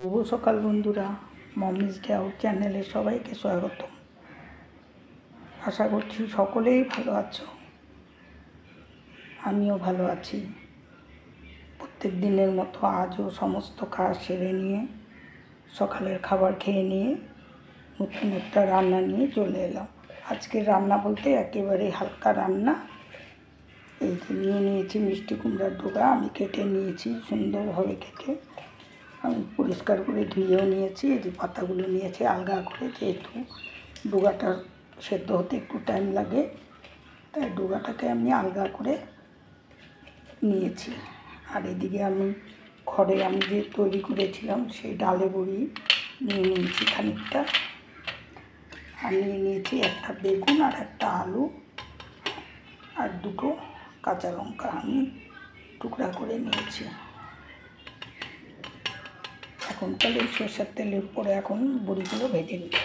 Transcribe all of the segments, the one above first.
শুভ সকাল বন্ধুরা, মমিজ day out চ্যানেলে সবাইকে স্বাগত। আশা করছি সকলেই ভালো আছো, আমিও ভালো আছি। প্রত্যেক দিনের মতো আজও সমস্ত কাজ সেরে নিয়ে সকালের খাবার খেয়ে নিয়ে নতুন একটা রান্না নিয়ে চলে এলাম। আজকের রান্না বলতে একেবারে হালকা রান্না। এই যে নিয়ে নিয়েছি মিষ্টি কুমড়ার ডোগা, আমি কেটে নিয়েছি সুন্দরভাবে কেটে, আমি পরিষ্কার করে ধুয়েও নিয়েছি। এই যে পাতাগুলো নিয়েছি আলগা করে, যেহেতু ডোগাটা সেদ্ধ হতে একটু টাইম লাগে তাই ডোগাটাকে আমি আলগা করে নিয়েছি। আর এদিকে আমি ঘরে আমি যে তৈরি করেছিলাম সেই ডালে বড়ি নিয়ে নিয়েছি খানিকটা, আর নিয়ে নিয়েছি একটা বেগুন আর একটা আলু আর দুটো কাঁচা লঙ্কা আমি টুকরা করে নিয়েছি। এখন তাহলে সরষের তেলের উপরে এখন বড়িগুলো ভেজে নিব।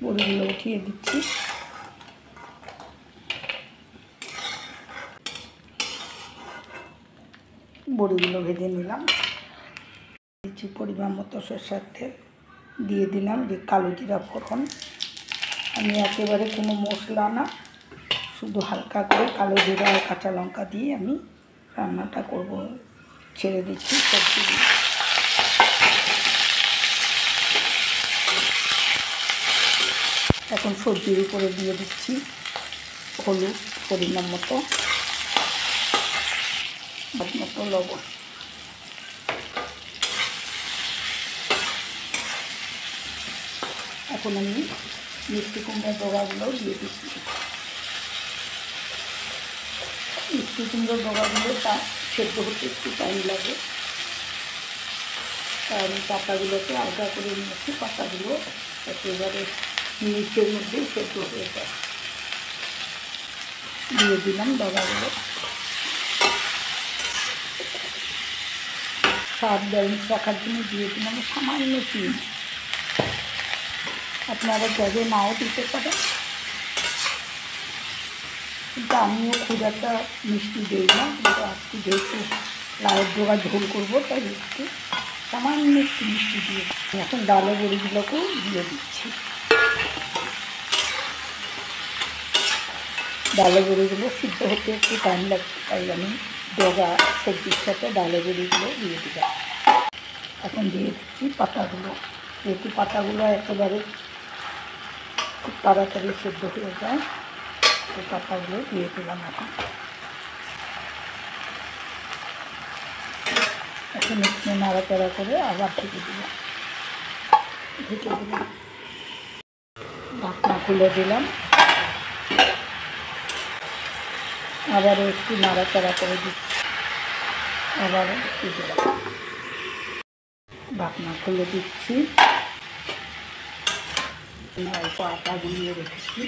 বড়িগুলো উঠিয়ে দিচ্ছি। বড়িগুলো ভেজে নিলাম, দিচ্ছি পরিমাণ মতো সরষের তেল, দিয়ে দিলাম যে কালো জিরা ফোড়ন। আমি একেবারে কোনো মশলা না, শুধু হালকা করে কালো জিরা আর কাঁচা লঙ্কা দিয়ে আমি রান্নাটা করব। ছেড়ে দিচ্ছি সবজি দিয়ে। এখন সবজির উপরে দিয়ে দিচ্ছি হলুদ পরিমাণ মতো, লবণ। এখন আমি মিষ্টি কুমড়ার ডগাগুলো দিয়ে দিচ্ছি। মিষ্টি কুমড়োর ডগাগুলো তা সেদ্ধ হতে একটু টাইম লাগে, তাই আমি পাতাগুলোকে আলগা করে নিয়েছি। পাতাগুলো একেবারে নিচের মধ্যেই সেদ্ধ হয়ে যায়। দিয়ে দিলাম ডগাগুলো। স্বাদ ব্যালেন্স রাখার জন্য দিয়ে দিলাম সামান্য চিনি। আপনারা যাবে নাও দিতে পারেন, কিন্তু আমিও খুব একটা মিষ্টি দিই না, কিন্তু আজকে যেহেতু লাউয়ের ডোগা ঝোল করবো তাই একটু সামান্য একটু মিষ্টি দিয়ে এখন ডালে বড়িগুলোকেও দিয়ে দিচ্ছি। ডালে বড়িগুলো সিদ্ধ হতে একটু টাইম লাগছে, তাই আমি ডোগা সবজির সাথে ডালে বড়িগুলো দিয়ে দিলাম। এখন দিয়ে দিচ্ছি পাতাগুলো, যেহেতু পাতাগুলো একেবারে খুব তাড়াতাড়ি সিদ্ধ হয়ে যায়, এই পাতাগুলো দিয়ে দিলাম। এখন একটু নাড়াচাড়া করে আবার ঢেকে দিলাম। ঢাকনা খুলে দিলাম, আবারও একটু নাড়াচাড়া করে দিচ্ছি, আবারও একটু দিলাম। ঢাকনা খুলে দিচ্ছি, অল্প আটা গুলিয়ে রেখেছি,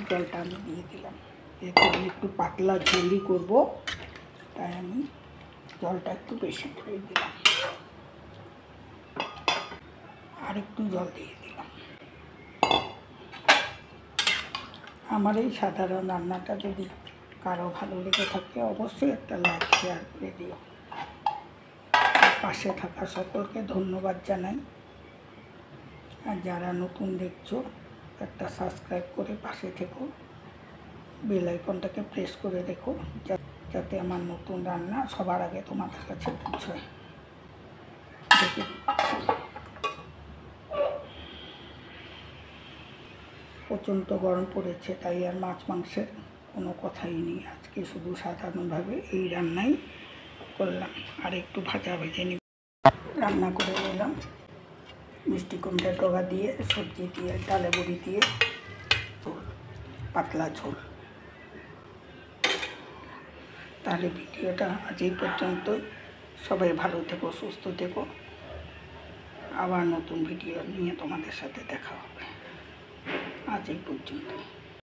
জলটা আমি দিয়ে দিলাম। যেহেতু আমি একটু পাতলা ঝোলই করবো তাই আমি জলটা একটু বেশি করে দিলাম, আর একটু জল দিয়ে দিলাম। আমার এই সাধারণ রান্নাটা যদি কারো ভালো লেগে থাকে অবশ্যই একটা লাইক শেয়ার করে দিও। পাশে থাকা সকলকে ধন্যবাদ জানাই, আর যারা নতুন দেখছো একটা সাবস্ক্রাইব করে পাশে থেকো, বেল আইকনটাকে প্রেস করে রেখো, যাতে আমার নতুন রান্না সবার আগে তোমাদের কাছে পৌঁছয়। দেখে প্রচণ্ড গরম পড়েছে, তাই আর মাছ মাংসের কোনো কথাই নেই। আজকে শুধু সাধারণভাবে এই রান্নাই করলাম, আর একটু ভাজা ভেজে নিই। রান্না করে নিলাম মিষ্টি কুমড়ার ডগা দিয়ে, সবজি দিয়ে, ডালে বড়ি দিয়ে পাতলা ঝোল। তাহলে ভিডিওটা আজ এই পর্যন্ত। সবাই ভালো থেকো, সুস্থ থেকো। আবার নতুন ভিডিও নিয়ে তোমাদের সাথে দেখা হবে। আজ এই পর্যন্ত।